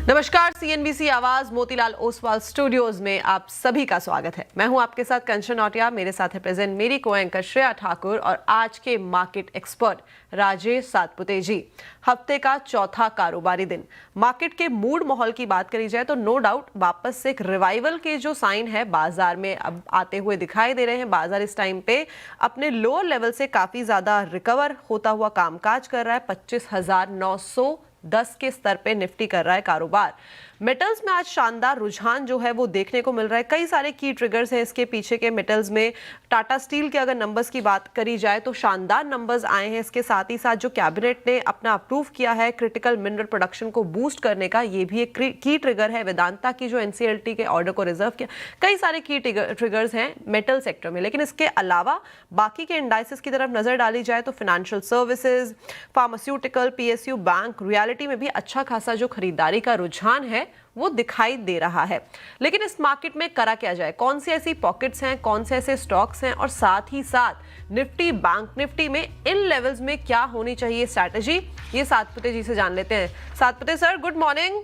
नमस्कार, सीएनबीसी आवाज मोतीलाल ओसवाल स्टूडियोज में आप सभी का स्वागत है। मैं हूं आपके साथ कंचन नौटिया, मेरे साथ है प्रेजेंट मेरी को एंकर श्रेया ठाकुर और आज के मार्केट एक्सपर्ट राजेश सातपुते जी। हफ्ते का चौथा कारोबारी दिन, मार्केट के मूड माहौल की बात करी जाए तो नो डाउट वापस से एक रिवाइवल के जो साइन है बाजार में अब आते हुए दिखाई दे रहे हैं। बाजार इस टाइम पे अपने लोअर लेवल से काफी ज्यादा रिकवर होता हुआ कामकाज कर रहा है। 25,910 के स्तर पे निफ्टी कर रहा है कारोबार। मेटल्स में आज शानदार रुझान जो है वो देखने को मिल रहा है। कई सारे की ट्रिगर्स हैं इसके पीछे के। मेटल्स में टाटा स्टील के अगर नंबर्स की बात करी जाए तो शानदार नंबर्स आए हैं। इसके साथ ही साथ जो कैबिनेट ने अपना अप्रूव किया है क्रिटिकल मिनरल प्रोडक्शन को बूस्ट करने का, ये भी एक की ट्रिगर है। वेदांता की जो एनसीएलटी के ऑर्डर को रिजर्व किया, कई सारे की ट्रिगर्स हैं मेटल सेक्टर में। लेकिन इसके अलावा बाकी के इंडाइसेस की तरफ नजर डाली जाए तो financial services, pharmaceutical, PSU, bank, reality में भी अच्छा खासा जो खरीदारी का रुझान है वो दिखाई दे रहा है। लेकिन इस मार्केट में करा क्या जाए, कौन सी ऐसी पॉकेट्स हैं, कौन से ऐसे स्टॉक्स हैं, और साथ ही साथ निफ्टी, बैंक निफ्टी में इन लेवल्स में क्या होनी चाहिए स्ट्रैटेजी, ये सातपुते जी से जान लेते हैं। Satpute sir, good morning.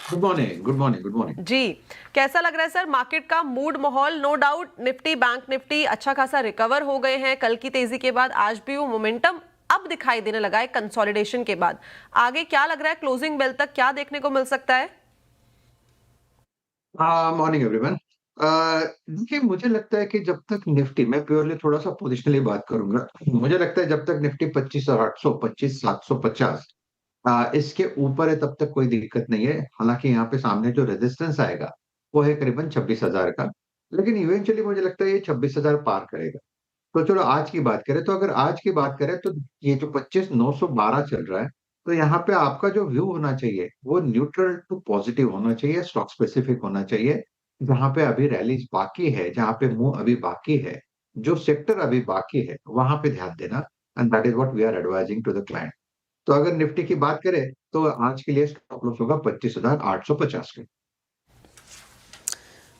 Good morning, good morning, good morning जी, कैसा लग रहा है सर मार्केट का मूड माहौल? No doubt Nifty, bank Nifty अच्छा खासा रिकवर हो गए हैं कल की तेजी के बाद। आज भी वो मोमेंटम अब दिखाई देने लगा है कंसोलिडेशन के बाद। आगे क्या लग रहा है, क्लोजिंग बेल तक क्या देखने को मिल सकता है? Morning everyone. देखिए, मुझे लगता है कि जब तक निफ्टी, मैं प्योरली थोड़ा सा पोजिशनली बात करूंगा, मुझे लगता है जब तक निफ्टी 25,800, 25,750 इसके ऊपर है तब तक कोई दिक्कत नहीं है। हालांकि यहाँ पे सामने जो रेजिस्टेंस आएगा वो है करीबन 26,000 का, लेकिन इवेंचुअली मुझे लगता है ये 26,000 पार करेगा। तो चलो आज की बात करें, तो अगर आज की बात करें तो ये जो 25,912 चल रहा है, तो यहाँ पे आपका जो व्यू होना चाहिए वो न्यूट्रल टू पॉजिटिव होना चाहिए, स्टॉक स्पेसिफिक होना चाहिए। जहां पे अभी रैलीज बाकी है, जहां पे मूव अभी बाकी है, जो सेक्टर अभी बाकी है, वहां पे ध्यान देना। And that is what we are advising to the client. तो अगर निफ्टी की बात करें तो आज के लिए स्टॉप लॉस होगा 25,850 का।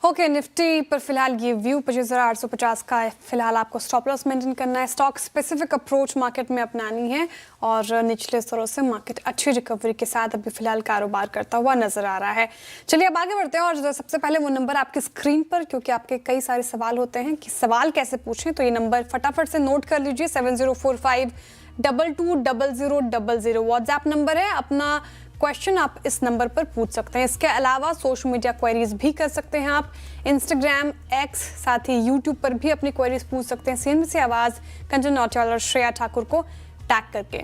ओके, निफ्टी पर फिलहाल ये व्यू 25,850 का है। फिलहाल आपको स्टॉप लॉस मेंटेन करना है, स्टॉक स्पेसिफिक अप्रोच मार्केट में अपनानी है, और निचले स्तरों से मार्केट अच्छी रिकवरी के साथ अभी फिलहाल कारोबार करता हुआ नजर आ रहा है। चलिए अब आगे बढ़ते हैं, और सबसे पहले वो नंबर आपकी स्क्रीन पर, क्योंकि आपके कई सारे सवाल होते हैं कि सवाल कैसे पूछें, तो ये नंबर फटाफट से नोट कर लीजिए। 7045220000 व्हाट्सएप नंबर है। अपना क्वेश्चन आप इस नंबर पर पूछ सकते हैं। इसके अलावा सोशल मीडिया क्वेरीज भी कर सकते हैं आप, इंस्टाग्राम, एक्स, साथ ही यूट्यूब पर भी अपनी क्वेरीज पूछ सकते हैं सीएनबीसी आवाज कंचन नौटियाल और श्रेया ठाकुर को टैग करके।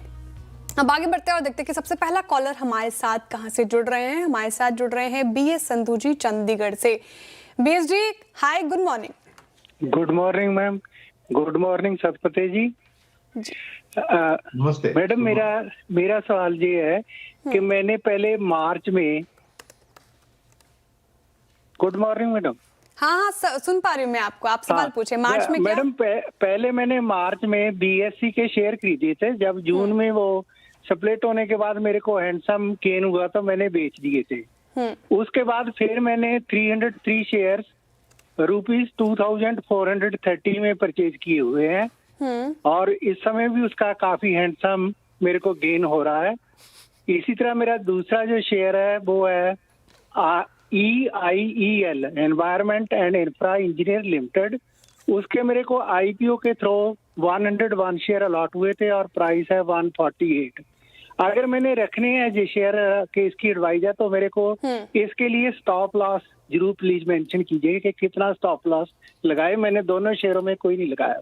अब आगे बढ़ते हैं और देखते हैं कि सबसे पहला कॉलर हमारे साथ कहां से जुड़ रहे हैं। हमारे साथ जुड़ रहे हैं बीएस संधू जी चंडीगढ़ से। BS ji, hi, good morning. Good morning ma'am, good morning Satpute ji. नमस्ते मैडम, मेरा सवाल ये है कि मैंने पहले मार्च में, गुड मॉर्निंग मैडम। हाँ, सुन पा रही हूँ मैं आपको, आप सवाल पूछे। मार्च में क्या? मैडम, पहले मैंने मार्च में बीएससी के शेयर खरीदे थे। जब जून में वो स्प्लिट होने के बाद मेरे को हैंडसम गेन हुआ तो मैंने बेच दिए थे। उसके बाद फिर मैंने 303 शेयर ₹2,430 में परचेज किए हुए हैं, और इस समय भी उसका काफी हैंडसम मेरे को गेन हो रहा है। इसी तरह मेरा दूसरा जो शेयर है वो है EIEL, environment and infra engineer limited. उसके मेरे को आईपीओ के थ्रू 101 शेयर अलॉट हुए थे और प्राइस है 148। अगर मैंने रखने हैं जो शेयर के इसकी एडवाइस है, तो मेरे को इसके लिए स्टॉप लॉस जरूर प्लीज मेंशन कीजिए कि कितना स्टॉप लॉस लगाए। मैंने दोनों शेयरों में कोई नहीं लगाया।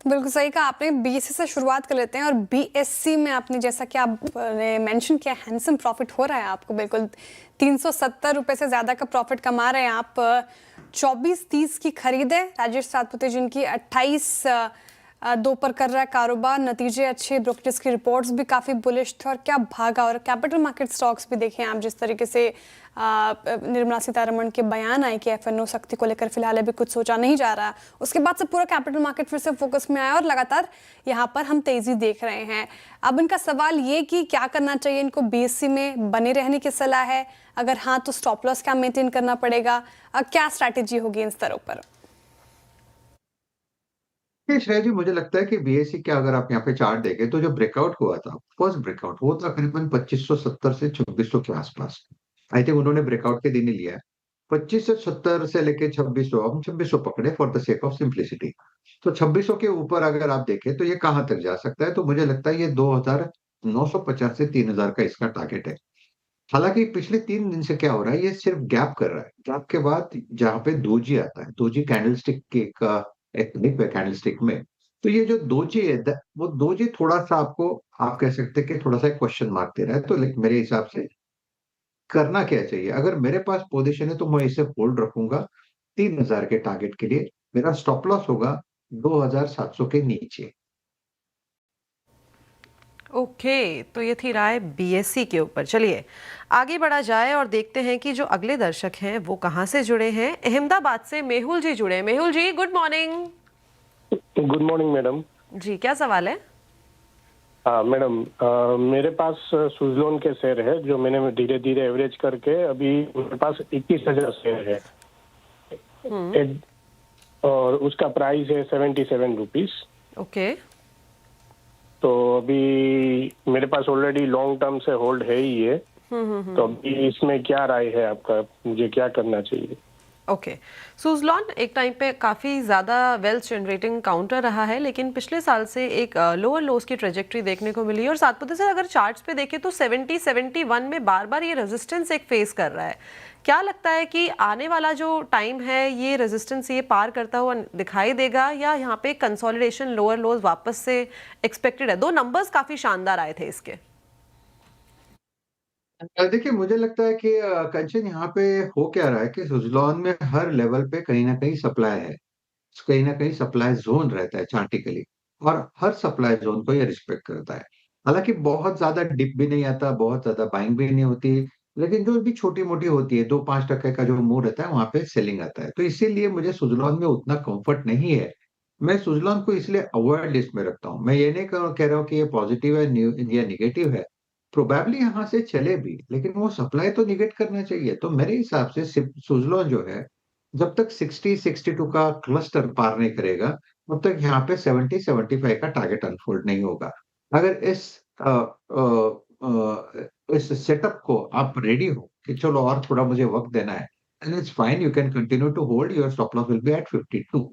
बिल्कुल सही कहा आपने। बीएससी से शुरुआत कर लेते हैं, और बीएससी में आपने, जैसा कि आपने मेंशन किया, हैंडसम प्रॉफिट हो रहा है आपको। बिल्कुल 370 रुपए से ज्यादा का प्रॉफिट कमा रहे हैं आप। 24.30 की खरीद है। राजेश सातपुते जिनकी 28.2 पर कर रहा है कारोबार। नतीजे अच्छे, ब्रोकरेज की रिपोर्ट्स भी काफ़ी बुलिश थे, और क्या भागा। और कैपिटल मार्केट स्टॉक्स भी देखें आप, जिस तरीके से निर्मला सीतारमण के बयान आए कि एफएनओ सख्ती को लेकर फिलहाल अभी कुछ सोचा नहीं जा रहा, उसके बाद से पूरा कैपिटल मार्केट फिर से फोकस में आया, और लगातार यहाँ पर हम तेजी देख रहे हैं। अब इनका सवाल ये कि क्या करना चाहिए इनको, बीएससी में बने रहने की सलाह है? अगर हाँ तो स्टॉप लॉस क्या मेंटेन करना पड़ेगा? क्या स्ट्रैटेजी होगी इन स्तरों पर? श्रेय जी, मुझे लगता है कि बीएसई का अगर आप यहाँ पे चार्ट देखें तो जो ब्रेकआउट हुआ था, फर्स्ट ब्रेकआउट वो था करीबन 2570 से 2600 के आसपास। आई थिंक उन्होंने ब्रेकआउट के दिन ही लिया है। 2570 से लेके 2600, हम 2600 पकड़े for the sake of simplicity. तो 2600 के ऊपर अगर आप देखें तो ये कहाँ तक जा सकता है, तो मुझे लगता है ये 2950 से 3000 का इसका टारगेट है। हालांकि पिछले 3 दिन से क्या हो रहा है, ये सिर्फ गैप कर रहा है। गैप के बाद जहां पे दोजी आता है, दोजी कैंडलस्टिक के का एक टाइप है कैंडलस्टिक में। तो ये जो दोजी है वो दोजी थोड़ा सा आपको, आप कह सकते हैं कि थोड़ा सा क्वेश्चन मार्क दे रहा है। तो मेरे हिसाब से करना क्या चाहिए, अगर मेरे पास पोजीशन है तो मैं इसे होल्ड रखूंगा 3000 के टारगेट के लिए। मेरा स्टॉप लॉस होगा 2700 के नीचे। ओके, तो ये थी राय बीएसई के ऊपर। चलिए आगे बढ़ा जाए और देखते हैं कि जो अगले दर्शक हैं वो कहाँ से जुड़े हैं। अहमदाबाद से मेहुल जी जुड़े हैं। Mehul ji, good morning. Good morning madam. जी, क्या सवाल है? हाँ मैडम, मेरे पास सुजलोन के शेयर है जो मैंने धीरे धीरे एवरेज करके अभी मेरे पास 21,000 शेयर है। और उसका प्राइस है 77 रुपीज। ओके, तो अभी मेरे पास ऑलरेडी लॉन्ग टर्म से होल्ड है ही है। तो अभी इसमें क्या राय है आपका, मुझे क्या करना चाहिए? ओके। सुजलॉन एक टाइम पे काफ़ी ज़्यादा वेल्थ जनरेटिंग काउंटर रहा है, लेकिन पिछले साल से एक लोअर लोस की ट्रेजेक्ट्री देखने को मिली है। और साथ पुते से अगर चार्ट्स पे देखें तो 70-71 में बार बार ये रेजिस्टेंस एक फेस कर रहा है। क्या लगता है कि आने वाला जो टाइम है ये रेजिस्टेंस ये पार करता हुआ दिखाई देगा, या यहाँ पे कंसोलिडेशन लोअर लोज वापस से एक्सपेक्टेड है? 2 नंबर्स काफ़ी शानदार आए थे इसके। देखिए, मुझे लगता है कि कंचन यहाँ पे हो क्या रहा है कि सुजलॉन में हर लेवल पे कहीं ना कहीं सप्लाई है, कहीं ना कहीं सप्लाई जोन रहता है चार्टिकली। और हर सप्लाई जोन को ये रिस्पेक्ट करता है। हालांकि बहुत ज्यादा डिप भी नहीं आता, बहुत ज्यादा बाइंग भी नहीं होती, लेकिन जो भी छोटी मोटी होती है 2-5% का जो मूव रहता है वहां पे सेलिंग आता है। तो इसीलिए मुझे सुजलॉन में उतना कंफर्ट नहीं है। मैं सुजलॉन को इसलिए अवॉइड लिस्ट में रखता हूँ। मैं ये नहीं कह रहा हूँ कि ये पॉजिटिव है या निगेटिव है। प्रोबेबली यहाँ से चले भी, लेकिन वो सप्लाई तो निगेट करना चाहिए। तो मेरे हिसाब से सुजलॉन जो है, जब तक 60-62 का क्लस्टर पार नहीं करेगा, तब तक यहाँ पे 70-75 का टारगेट अनफोल्ड नहीं होगा। अगर अ, इस सेटअप को आप रेडी हो कि चलो और थोड़ा मुझे वक्त देना है, and it's fine, you can continue to hold, your stop loss will be at 52।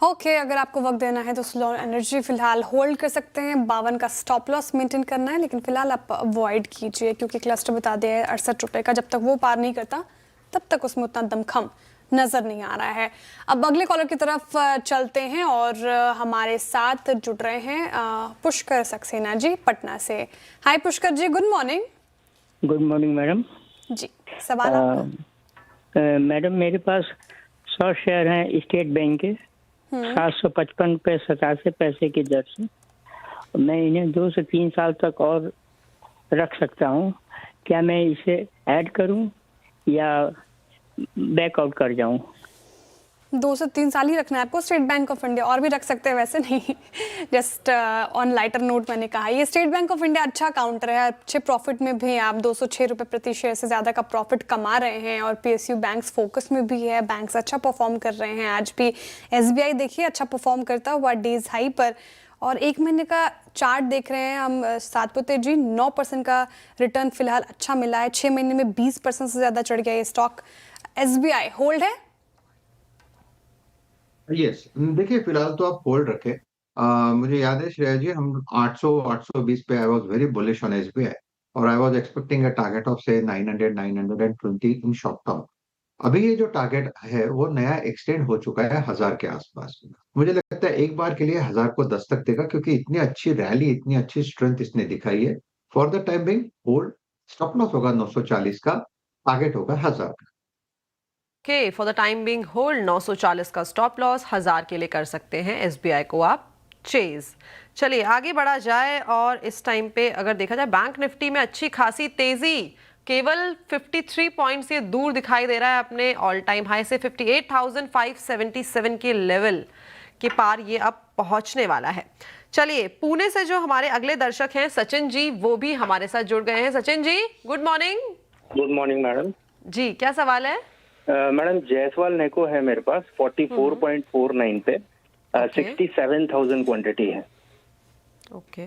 Okay, अगर आपको वक्त देना है तो सुजलॉन एनर्जी फिलहाल होल्ड कर सकते हैं। 52 का स्टॉप लॉस मेंटेन करना है, लेकिन फिलहाल आप अवॉइड कीजिए क्योंकि क्लस्टर बता दिया है 68 रुपये का। जब तक वो पार नहीं करता तब तक उसमें उतना दमखम नजर नहीं आ रहा है। अब अगले कॉलर की तरफ चलते हैं और हमारे साथ जुड़ रहे हैं पुष्कर सक्सेना जी पटना से। Hi Pushkar ji, good morning. Good morning madam जी, सवाल आपका। मैडम मेरे पास 100 शेयर हैं स्टेट बैंक के 755 पे 87 पैसे की दर से। मैं इन्हें 2 से 3 साल तक और रख सकता हूँ। क्या मैं इसे ऐड करूँ या बैकआउट कर जाऊँ? 2 से 3 साल ही रखना है आपको स्टेट बैंक ऑफ इंडिया, और भी रख सकते हैं वैसे नहीं। जस्ट ऑन लाइटर नोट मैंने कहा, ये स्टेट बैंक ऑफ इंडिया अच्छा काउंटर है, अच्छे प्रॉफिट में भी आप 206 रुपये प्रति शेयर से ज़्यादा का प्रॉफिट कमा रहे हैं। और पीएसयू बैंक्स फोकस में भी है, बैंक्स अच्छा परफॉर्म कर रहे हैं। आज भी एसबीआई देखिए अच्छा परफॉर्म करता हुआ डेज हाई पर। और 1 महीने का चार्ट देख रहे हैं हम सातपुते जी, 9% का रिटर्न फिलहाल अच्छा मिला है। 6 महीने में 20% से ज़्यादा चढ़ गया ये स्टॉक। एसबीआई होल्ड है? यस, देखिए फिलहाल तो आप होल्ड रखें। मुझे याद है श्रेया जी, हम 800-820 पे I was very bullish on SBI, और I was expecting a target of say 900-920 in short term. अभी ये जो टारगेट है वो नया एक्सटेंड हो चुका है 1000 के आसपास। मुझे लगता है एक बार के लिए 1000 को दस्तक देगा, क्योंकि इतनी अच्छी रैली, इतनी अच्छी स्ट्रेंथ इसने दिखाई है। For the time being hold, stop loss होगा 940 का, टारगेट होगा 1000 का। Okay, for the time being hold 940 का स्टॉप लॉस, 1000 के लिए कर सकते हैं एसबीआई को आप चेज। चलिए आगे बढ़ा जाए और इस टाइम पे अगर देखा जाए बैंक निफ्टी में अच्छी खासी तेजी, केवल 53 पॉइंट से दूर दिखाई दे रहा है अपने ऑल टाइम हाई से। 58,577 के लेवल के पार ये अब पहुंचने वाला है। चलिए पुणे से जो हमारे अगले दर्शक हैं सचिन जी, वो भी हमारे साथ जुड़ गए हैं। Sachin ji, good morning. Good morning madam. जी, क्या सवाल है? मैडम जायसवाल नेको है मेरे पास 44.49 पे। Okay. 67,000 क्वांटिटी है। ओके,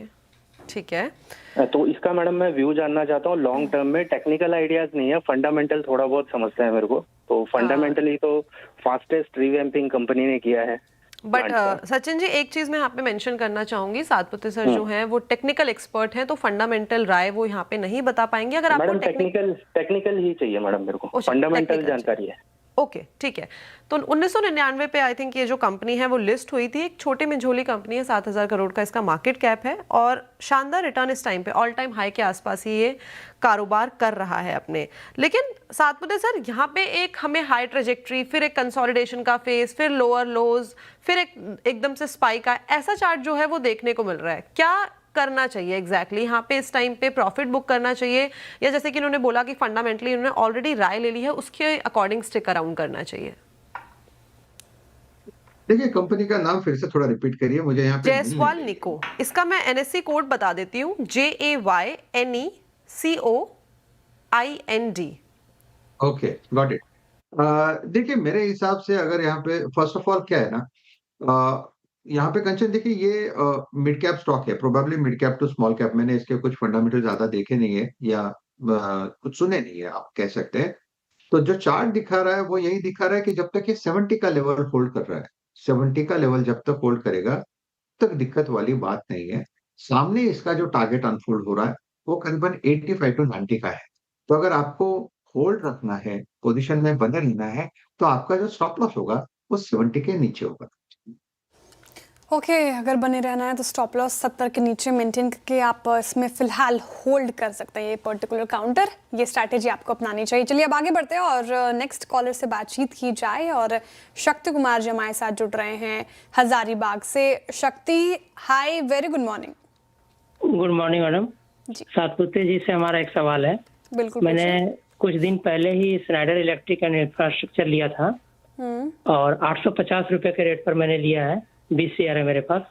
ठीक है। तो इसका मैडम मैं व्यू जानना चाहता हूँ लॉन्ग टर्म में। टेक्निकल आइडियाज नहीं है, फंडामेंटल थोड़ा बहुत समझता है मेरे को। तो फंडामेंटली तो फास्टेस्ट रिवैम्पिंग कंपनी ने किया है। बट सचिन जी, एक चीज मैं यहाँ पे मेंशन करना चाहूंगी, सातपुते सर जो हैं वो टेक्निकल एक्सपर्ट हैं, तो फंडामेंटल राय वो यहाँ पे नहीं बता पाएंगे। अगर आपको मैडम टेक्निकल ही चाहिए मैडम मेरे को, अच्छा, फंडामेंटल technical जानकारी है। ओके, ठीक है। तो 1999 पे आई थिंक ये जो कंपनी है वो लिस्ट हुई थी। एक छोटी मिंझोली कंपनी है, 7,000 करोड़ का इसका मार्केट कैप है और शानदार रिटर्न इस टाइम पे ऑल टाइम हाई के आसपास ही ये कारोबार कर रहा है अपने। लेकिन सातपुते सर, यहाँ पे एक हमें हाई ट्रेजेक्ट्री, फिर एक कंसोलिडेशन का फेस, फिर लोअर लोज, फिर एकदम से स्पाइक का ऐसा चार्ट जो है वो देखने को मिल रहा है। क्या करना चाहिए एग्जैक्टली यहाँ पे? इस टाइम पे प्रॉफिट बुक करना चाहिए या जैसे कि इन्होंने बोला कि फंडामेंटली उन्होंने ऑलरेडी राय ले ली है, उसके अकॉर्डिंग स्टिक अराउंड करना चाहिए? देखिए, कंपनी का नाम फिर से थोड़ा रिपीट करिए, मुझे यहाँ पे जायसवाल निको। इसका मैं एनएससी कोड बता देती हूँ, JAYNECOIND। Okay, got it. देखिए, मेरे हिसाब से अगर यहाँ पे फर्स्ट ऑफ ऑल क्या है ना, यहाँ पे कंचन देखिए, ये मिड कैप स्टॉक है, probably mid cap to small cap. मैंने इसके कुछ फंडामेंटल ज्यादा देखे नहीं है या कुछ सुने नहीं है, आप कह सकते हैं। तो जो चार्ट दिखा रहा है वो यही दिखा रहा है कि जब तक ये 70 का लेवल होल्ड कर रहा है, 70 का लेवल जब तक होल्ड करेगा तक दिक्कत वाली बात नहीं है। सामने इसका जो टारगेट अनफोल्ड हो रहा है वो करीबन 85 टू 90 का है। तो अगर आपको होल्ड रखना है, पोजीशन में बने रहना है, तो आपका जो स्टॉप लॉस होगा वो 70 के नीचे होगा। ओके, अगर बने रहना है तो स्टॉप लॉस 70 के नीचे मेंटेन करके आप इसमें फिलहाल होल्ड कर सकते हैं ये पर्टिकुलर काउंटर। ये स्ट्रैटेजी आपको अपनानी चाहिए। चलिए अब आगे बढ़ते हैं और नेक्स्ट कॉलर से बातचीत की जाए। और शक्ति कुमार जी हमारे साथ जुड़ रहे हैं हजारीबाग से। Shakti, hi, very good morning. Good morning madam जी। सातपुते जी से हमारा एक सवाल है। बिल्कुल। मैंने कुछ दिन पहले ही स्नाइडर इलेक्ट्रिक एंड इंफ्रास्ट्रक्चर लिया था और 850 रुपए के रेट पर मैंने लिया है। 20 शेयर है मेरे पास।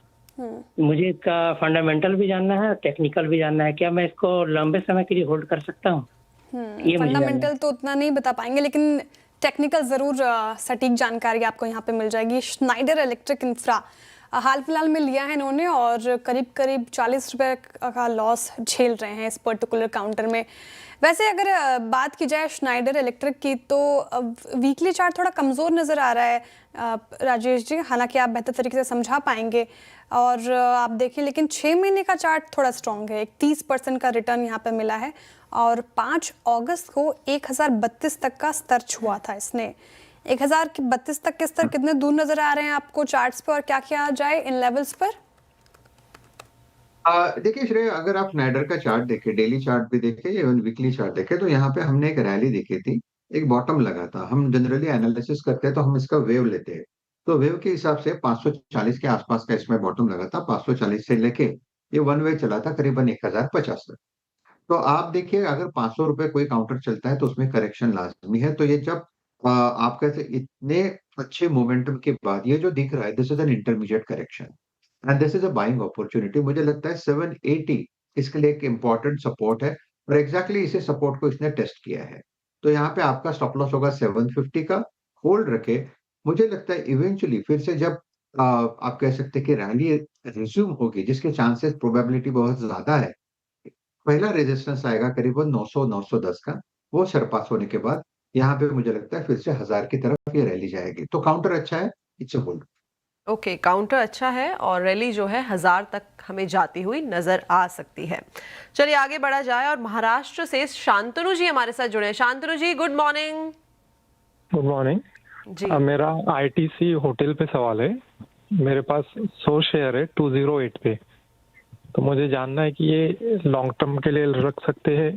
मुझे इसका फंडामेंटल भी जानना है और टेक्निकल भी जानना है। क्या मैं इसको लंबे समय के लिए होल्ड कर सकता हूँ? ये मुझे फंडामेंटल तो उतना नहीं बता पाएंगे, लेकिन टेक्निकल जरूर सटीक जानकारी आपको यहाँ पे मिल जाएगी। स्नाइडर इलेक्ट्रिक इंफ्रा हाल फिलहाल में लिया है इन्होंने और करीब करीब 40 रुपए का लॉस झेल रहे हैं इस पर्टिकुलर काउंटर में। वैसे अगर बात की जाए स्नाइडर इलेक्ट्रिक की तो वीकली चार्ट थोड़ा कमज़ोर नज़र आ रहा है राजेश जी, हालांकि आप बेहतर तरीके से समझा पाएंगे। और आप देखिए, लेकिन 6 महीने का चार्ट थोड़ा स्ट्रॉन्ग है। 31% का रिटर्न यहाँ पे मिला है और 5 अगस्त को 1032 तक का स्तर छुआ था इसने। 1032 तक के स्तर कितने दूर नजर आ रहे हैं आपको चार्ट्स पर, और क्या किया जाए इन लेवल्स पर? देखिए श्रेय, अगर आप स्नाइडर का चार्ट देखें, डेली चार्ट भी देखें, इवन वीकली चार्ट देखें, तो यहाँ पे हमने एक रैली देखी थी, एक बॉटम लगा था। हम जनरली एनालिसिस करते हैं तो हम इसका वेव लेते हैं। तो वेव के हिसाब से 540 के आसपास का इसमें बॉटम लगा था। 540 से लेके ये वन वे चला था करीबन 1050 तक। तो आप देखिए, अगर 500 रुपए कोई काउंटर चलता है तो उसमें करेक्शन लाजमी है। तो ये जब आप कहते इतने अच्छे मोमेंटम के बाद ये जो दिख रहा है, this is an intermediate correction and this is a buying opportunity. मुझे लगता है 780 इसके लिए एक इम्पॉर्टेंट सपोर्ट है और एग्जैक्टली इसी सपोर्ट को इसने टेस्ट किया है। तो यहाँ पे आपका स्टॉप लॉस होगा 750 का। होल्ड रखे। मुझे लगता है इवेंचुअली फिर से जब आप कह सकते हैं कि रैली रिज्यूम होगी, जिसके चांसेस प्रोबेबिलिटी बहुत ज्यादा है, पहला रेजिस्टेंस आएगा करीबन 900-910 का। वो सरपास होने के बाद यहाँ पे मुझे लगता है फिर से 1000 की तरफ ये रैली जाएगी। तो काउंटर अच्छा है, it's a hold. Okay, counter अच्छा है और रैली जो है 1000 तक हमें जाती हुई नजर आ सकती है। चलिए आगे बढ़ा जाए और महाराष्ट्र से शांतनु जी हमारे साथ जुड़े हैं। शांतनु जी, गुड मॉर्निंग। गुड मॉर्निंग जी। मेरा आईटीसी होटल पे सवाल है। मेरे पास 100 शेयर है 208 पे। तो मुझे जानना है कि ये लॉन्ग टर्म के लिए रख सकते हैं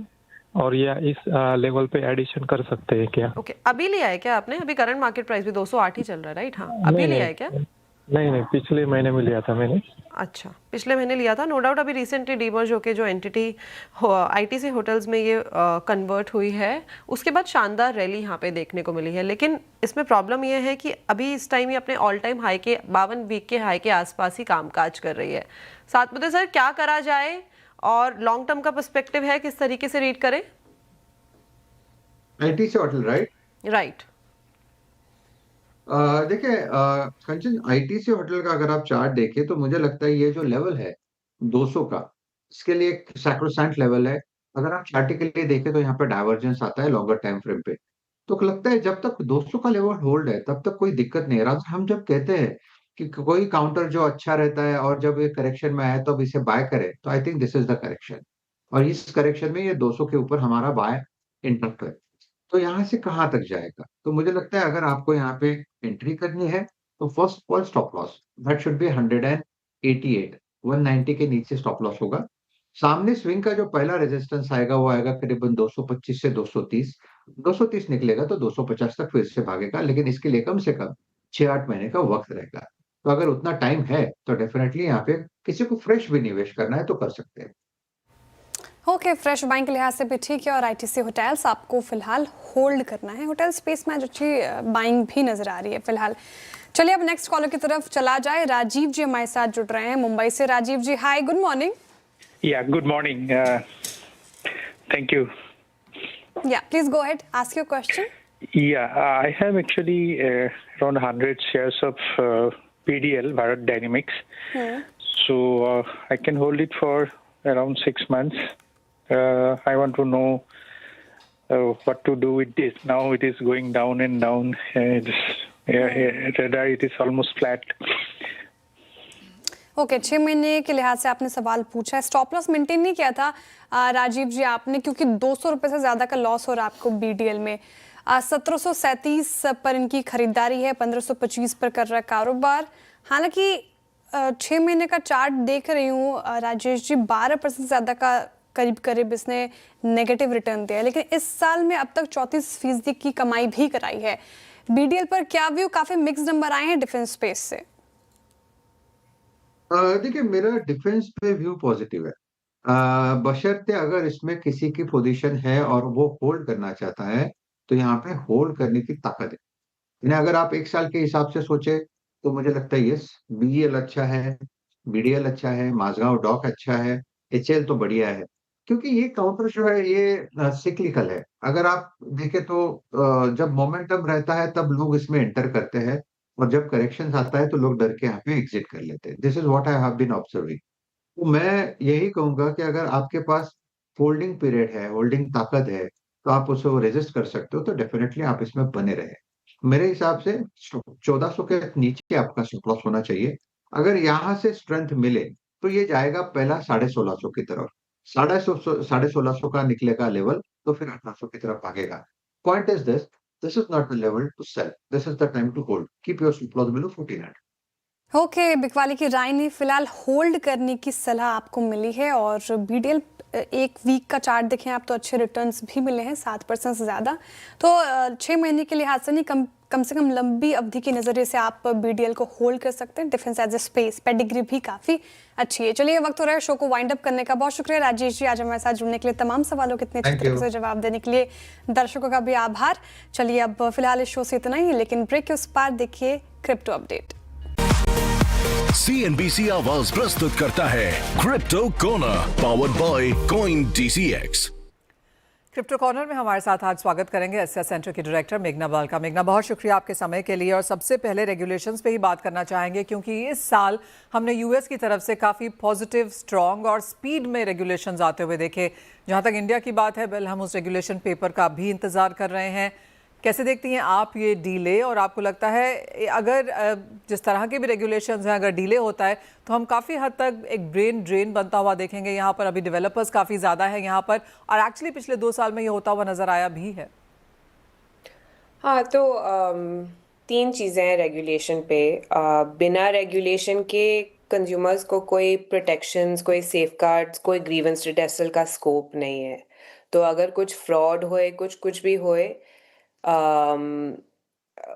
और या इस लेवल पे एडिशन कर सकते हैं क्या? ओके, अभी लिया है क्या आपने? अभी करंट मार्केट प्राइस भी 208 ही चल रहा है, राइट? हाँ, अभी लिया है क्या? नहीं, पिछले महीने में लिया था मैंने। अच्छा, पिछले महीने लिया था। नो डाउट अभी रिसेंटली डीमर्ज होके जो एंटिटी आईटीसी होटल्स में ये कन्वर्ट हुई है, उसके बाद शानदार रैली यहाँ पे देखने को मिली है। लेकिन इसमें प्रॉब्लम ये है कि अभी इस टाइम ये अपने ऑल टाइम हाई के 52 वीक के हाई के आसपास ही कामकाज कर रही है। सातपुते सर, क्या करा जाए और लॉन्ग टर्म का पर्सपेक्टिव है, किस तरीके से रीड करें? ITC hotel, right? राइट। देखिए कंचन, आईटीसी होटल का अगर आप चार्ट देखें तो मुझे लगता है ये जो लेवल है 200 का, इसके लिए एक सैक्रोसैंक्ट लेवल है। अगर आप चार्टिकली देखें तो यहाँ पे डाइवर्जेंस आता है लॉन्गर टाइम फ्रेम पे। तो लगता है जब तक 200 का लेवल होल्ड है तब तक कोई दिक्कत नहीं है। रादर हम जब कहते हैं कि कोई काउंटर जो अच्छा रहता है और जब ये करेक्शन में आए तो अब इसे बाय करें, तो I think this is the correction. और इस करेक्शन में ये 200 के ऊपर हमारा बाय इंटरेस्ट है। तो यहाँ से कहाँ तक जाएगा? तो मुझे लगता है अगर आपको यहाँ पे एंट्री करनी है, तो first of all stop loss that should be 188, 190 के नीचे स्टॉप लॉस होगा। सामने स्विंग का जो पहला रेजिस्टेंस आएगा वो आएगा करीबन 225 से 230। 230 निकलेगा तो 250 तक फिर से भागेगा, लेकिन इसके लिए कम से कम 6-8 महीने का वक्त रहेगा। तो अगर उतना टाइम है तो डेफिनेटली यहाँ पे किसी को फ्रेश भी निवेश करना है तो कर सकते हैं। ओके, फ्रेश बाइंग के लिहाज से भी ठीक है। और आईटीसी होटल्स आपको फिलहाल होल्ड करना है। होटल स्पेस में आज अच्छी बाइंग भी नजर आ रही है फिलहाल। चलिए अब नेक्स्ट कॉलर की तरफ चला जाए। राजीव जी हमारे साथ जुड़ रहे हैं मुंबई से। Rajiv ji, hi, good morning. Yeah, good morning. Thank you. Yeah please go ahead, ask your question. Yeah, I have actually around 100 shares of PDL, Bharat Dynamics. So I can hold it for around 6 months. I want to know what to do with this. Now it is going down and down. Rather, it is almost flat. Okay, 6 महीने के लिहाज से आपने सवाल पूछा है। Stop loss maintain नहीं किया था राजीव जी आपने, क्योंकि 200 रुपए से ज्यादा का लॉस हो रहा है आपको बीडीएल में। 1737 पर इनकी खरीदारी है, 1525 पर कर रहा है कारोबार। हालांकि 6 महीने का चार्ट देख रही हूँ राजेश जी, 12% से ज्यादा का करीब करीब इसने नेगेटिव रिटर्न दिया है, लेकिन इस साल में अब तक 34% की कमाई भी कराई है। बीडीएल पर क्या व्यू? काफी मिक्स नंबर आए हैं डिफेंस स्पेस से। देखिए मेरा डिफेंस पे व्यू पॉजिटिव है। बशर्ते अगर इसमें किसी की पोजीशन है और वो होल्ड करना चाहता है, तो यहाँ पे होल्ड करने की ताकत है। यानी अगर आप 1 साल के हिसाब से सोचे तो मुझे लगता है यस, बीईएल अच्छा है, बीडीएल अच्छा है, माझगांव डॉक अच्छा है, एचएल तो बढ़िया है। क्योंकि ये काउंटर जो है ये सिक्लिकल है। अगर आप देखें तो जब मोमेंटम रहता है तब लोग इसमें एंटर करते हैं, और जब करेक्शन आता है तो लोग डर के यहाँ पे एग्जिट कर लेते हैं। This is what I have been observing. तो मैं यही कहूंगा कि अगर आपके पास होल्डिंग पीरियड है, होल्डिंग ताकत है, तो आप उसे रेजिस्ट कर सकते हो, तो डेफिनेटली आप इसमें बने रहे। मेरे हिसाब से 1400 के नीचे आपका स्टॉप लॉस होना चाहिए। अगर यहाँ से स्ट्रेंथ मिले तो ये जाएगा पहला 1650 की तरफ। 1650 का निकलेगा लेवल तो फिर 1800 की तरफ भागेगा। Point is this is not the level to sell, this is the time to hold. Keep your stop loss below 1400। Okay, बिकवाली की राय ने फिलहाल होल्ड करने की सलाह आपको मिली है। और बीडीएल एक वीक का चार्ट देखें आप तो अच्छे रिटर्न्स भी मिले हैं, 7% से ज़्यादा। तो 6 महीने के लिहाज से नहीं, कम से कम लंबी अवधि के नज़रिए से आप बीडीएल को होल्ड कर सकते हैं। Defence as a space pedigree भी काफ़ी अच्छी है। चलिए वक्त हो रहा है शो को वाइंड अप करने का। बहुत शुक्रिया राजेश जी आज हमारे साथ जुड़ने के लिए, तमाम सवालों के इतने अच्छे तरीके से जवाब देने के लिए। दर्शकों का भी आभार। चलिए अब फिलहाल इस शो से इतना ही, लेकिन ब्रेक के उस पार देखिए क्रिप्टो अपडेट। CNBC आवाज प्रस्तुत करता है crypto corner, powered by coin DCX। Crypto corner में हमारे साथ आज स्वागत करेंगे एशिया सेंटर की डायरेक्टर मेघना बालका। मेघना, बहुत शुक्रिया आपके समय के लिए। और सबसे पहले रेगुलेशंस पे ही बात करना चाहेंगे, क्योंकि इस साल हमने यूएस की तरफ से काफ़ी पॉजिटिव, स्ट्रॉन्ग और स्पीड में रेगुलेशंस आते हुए देखे। जहाँ तक इंडिया की बात है, वेल हम उस रेगुलेशन पेपर का भी इंतज़ार कर रहे हैं। कैसे देखती हैं आप ये डीले? और आपको लगता है अगर जिस तरह के भी रेगुलेशंस हैं, अगर डीले होता है तो हम काफ़ी हद तक एक ब्रेन ड्रेन बनता हुआ देखेंगे? यहाँ पर अभी डेवलपर्स काफ़ी ज़्यादा है यहाँ पर, और एक्चुअली पिछले 2 साल में ये होता हुआ नज़र आया भी है। हाँ, तो 3 चीज़ें हैं रेगुलेशन पे। बिना रेगुलेशन के कंज्यूमर्स को कोई प्रोटेक्शंस, कोई सेफगार्ड्स, कोई ग्रीवेंस रिड्रेसल का स्कोप नहीं है। तो अगर कुछ फ्रॉड होए, कुछ भी होए,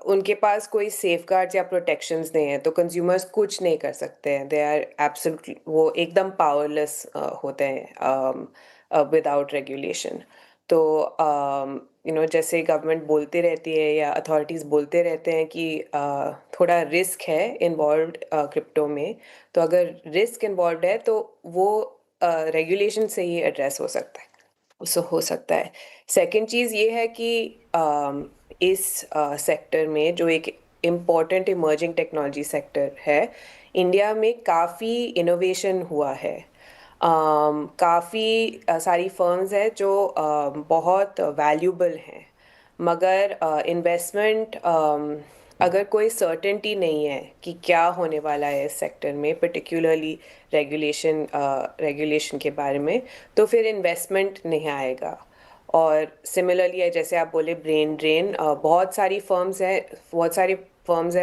उनके पास कोई सेफगार्ड्स या प्रोटेक्शंस नहीं है, तो कंज्यूमर्स कुछ नहीं कर सकते हैं। दे आर एब्सोल्युटली, वो एकदम पावरलेस होते हैं विदाउट रेगुलेशन। तो जैसे गवर्नमेंट बोलती रहती है या अथॉरिटीज़ बोलते रहते हैं कि थोड़ा रिस्क है इन्वॉल्व क्रिप्टो में, तो अगर रिस्क इन्वॉल्व है तो वो रेगुलेशन से ही एड्रेस हो सकता है। सेकंड चीज़ ये है कि इस सेक्टर में जो एक इम्पोर्टेंट इमर्जिंग टेक्नोलॉजी सेक्टर है। इंडिया में काफ़ी इनोवेशन हुआ है, काफ़ी सारी फर्म्स हैं जो बहुत वैल्यूबल हैं, मगर इन्वेस्टमेंट अगर कोई सर्टेनिटी नहीं है कि क्या होने वाला है इस सेक्टर में, पर्टिकुलरली रेगुलेशन के बारे में, तो फिर इन्वेस्टमेंट नहीं आएगा। और सिमिलरली जैसे आप बोले ब्रेन ड्रेन, बहुत सारी फर्म्स हैं,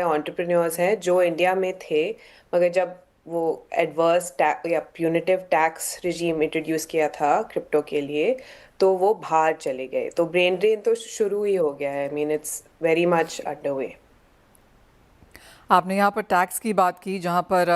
एंटरप्रेन्योर्स हैं जो इंडिया में थे, मगर जब वो एडवर्स या प्यूनिटिव टैक्स रिजीम इंट्रोड्यूस किया था क्रिप्टो के लिए, तो वो बाहर चले गए। तो ब्रेन ड्रेन तो शुरू ही हो गया है। I mean it's very much underway. आपने यहाँ पर टैक्स की बात की, जहाँ पर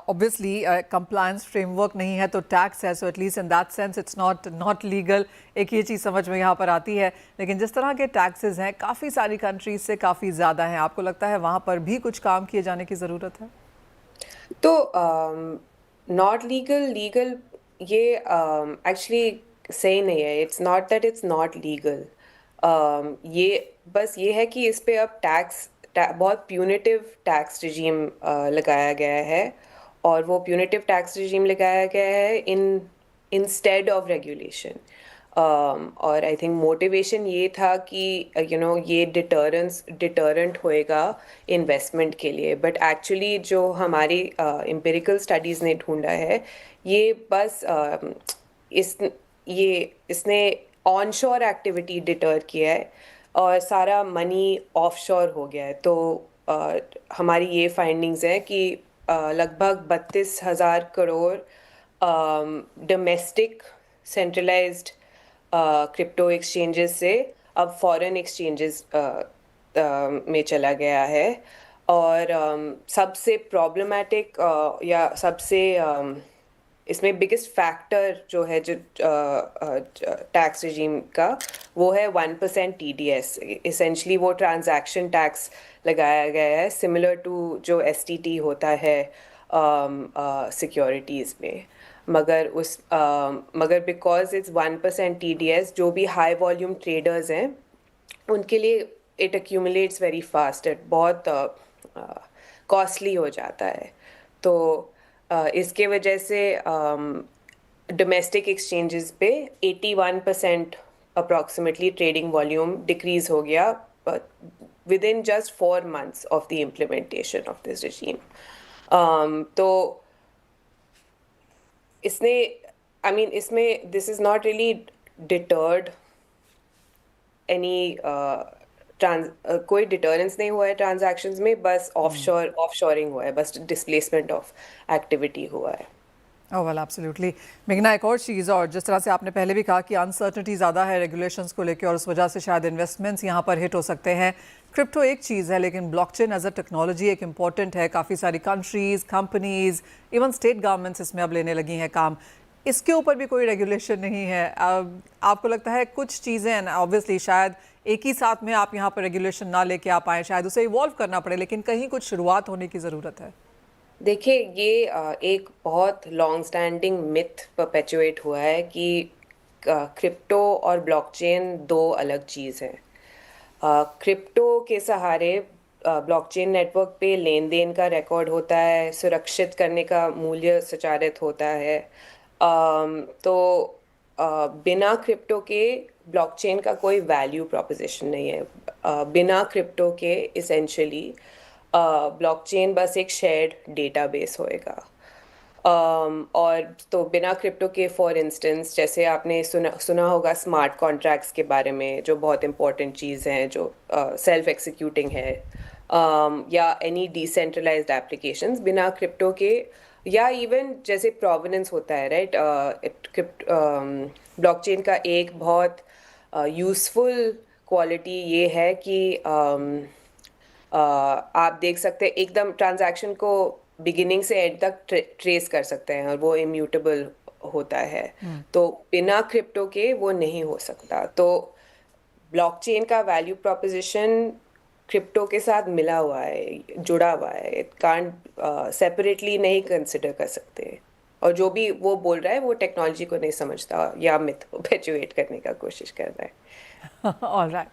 ऑब्वियसली कंप्लायंस फ्रेमवर्क नहीं है तो टैक्स है, so at least in that sense it's not legal. एक ये चीज़ समझ में यहाँ पर आती है, लेकिन जिस तरह के टैक्सेस हैं काफ़ी सारी कंट्रीज से काफ़ी ज़्यादा हैं, आपको लगता है वहाँ पर भी कुछ काम किए जाने की ज़रूरत है? तो नॉट लीगल ये एक्चुअली सही नहीं है। It's not that it's not legal, ये बस ये है कि इस पे अब बहुत प्यूनिटिव टैक्स रिजीम लगाया गया है, और वो प्यूनिटिव टैक्स रिजीम लगाया गया है इंस्टेड ऑफ रेगुलेशन। और आई थिंक मोटिवेशन ये था कि ये डिटरेंट होएगा इन्वेस्टमेंट के लिए, बट एक्चुअली जो हमारी एम्पिरिकल स्टडीज़ ने ढूंढा है, ये बस इसने ऑनशोर एक्टिविटी डिटर किया है और सारा मनी ऑफशोर हो गया है। तो हमारी ये फाइंडिंग्स हैं कि लगभग 32,000 crore domestic centralised crypto exchanges से अब फॉरेन एक्सचेंजेस में चला गया है। और सबसे प्रॉब्लमेटिक या सबसे इसमें बिगेस्ट फैक्टर जो है जो टैक्स रिजीम का, वो है 1% TDS। इसेंशली वो ट्रांजैक्शन टैक्स लगाया गया है, सिमिलर टू जो STT होता है सिक्योरिटीज़ में, मगर बिकॉज इट्स 1% TDS, जो भी हाई वॉल्यूम ट्रेडर्स हैं उनके लिए इट एक्यूमुलेट्स वेरी फास्ट, बहुत कॉस्टली हो जाता है। तो इसके वजह से डोमेस्टिक एक्सचेंजेस पे 81% अप्रॉक्सीमेटली ट्रेडिंग वॉल्यूम डिक्रीज हो गया with in just 4 months of the implementation of this regime. तो इसमें this is not really deterred any कोई डिटरेंस नहीं हुआ है ट्रांजैक्शंस में, बस ऑफशोरिंग हुआ है, बस डिस्प्लेसमेंट ऑफ एक्टिविटी हुआ है। ओह वेल एब्सोल्युटली। मेघना, एक और चीज़, और जिस तरह से आपने पहले भी कहा कि अनसर्टनिटी ज़्यादा है रेगुलेशंस को लेकर और उस वजह से शायद इन्वेस्टमेंट्स यहाँ पर हिट हो सकते हैं। क्रिप्टो एक चीज़ है, लेकिन ब्लॉकचेन एज अ टेक्नोलॉजी एक इम्पॉर्टेंट है। काफ़ी सारी countries, companies, even state governments इसमें अब लेने लगी हैं काम। इसके ऊपर भी कोई रेगुलेशन नहीं है। आपको लगता है कुछ चीज़ें ऑब्वियसली शायद एक ही साथ में आप यहाँ पर रेगुलेशन ना लेके आ पाएँ, शायद उसे इवॉल्व करना पड़े, लेकिन कहीं कुछ शुरुआत होने की ज़रूरत है? देखिए, ये एक बहुत लॉन्ग स्टैंडिंग मिथ परपेचुएट हुआ है कि क्रिप्टो और ब्लॉकचेन दो अलग चीज़ हैं। क्रिप्टो के सहारे ब्लॉकचेन नेटवर्क पे लेन देन का रिकॉर्ड होता है, सुरक्षित करने का मूल्य संचारित होता है। तो बिना क्रिप्टो के ब्लॉकचेन का कोई वैल्यू प्रोपोजिशन नहीं है। बिना क्रिप्टो के इसेंशियली ब्लॉकचेन बस एक शेयर्ड डेटाबेस होएगा। और तो बिना क्रिप्टो के फॉर इंस्टेंस, जैसे आपने सुना होगा स्मार्ट कॉन्ट्रैक्ट्स के बारे में, जो बहुत इंपॉर्टेंट चीज़ हैं, जो सेल्फ एक्सिक्यूटिंग है, या एनी डिसेंट्रलाइज्ड एप्लीकेशंस बिना क्रिप्टो के, या इवन जैसे प्रोवेनेंस होता है, राइट। ब्लॉकचेन का एक बहुत यूज़फुल क्वालिटी ये है कि आप देख सकते हैं एकदम ट्रांजैक्शन को बिगिनिंग से एंड तक ट्रेस कर सकते हैं, और वो इम्यूटेबल होता है। तो बिना क्रिप्टो के वो नहीं हो सकता। तो ब्लॉकचेन का वैल्यू प्रोपोजिशन क्रिप्टो के साथ मिला हुआ है, जुड़ा हुआ है। इट कांट सेपरेटली नहीं कंसिडर कर सकते। और जो भी वो बोल रहा है वो टेक्नोलॉजी को नहीं समझता या मिथ परपेचुएट करने का कोशिश कर रहा है। All right.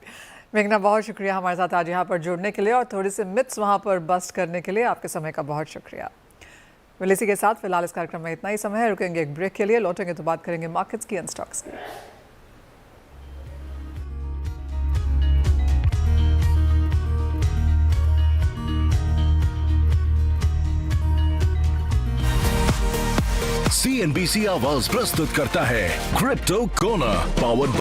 मेघना, बहुत शुक्रिया हमारे साथ आज यहाँ पर जुड़ने के लिए और थोड़ी सी मिथ्स वहाँ पर बस्ट करने के लिए आपके समय का बहुत शुक्रिया। वेल, इसी के साथ फिलहाल इस कार्यक्रम में इतना ही समय है। रुकेंगे एक ब्रेक के लिए, लौटेंगे तो बात करेंगे मार्केट्स की एंड स्टॉक्स की। CNBC आवाज प्रस्तुत करता है क्रिप्टो कोर्नर, पावर्ड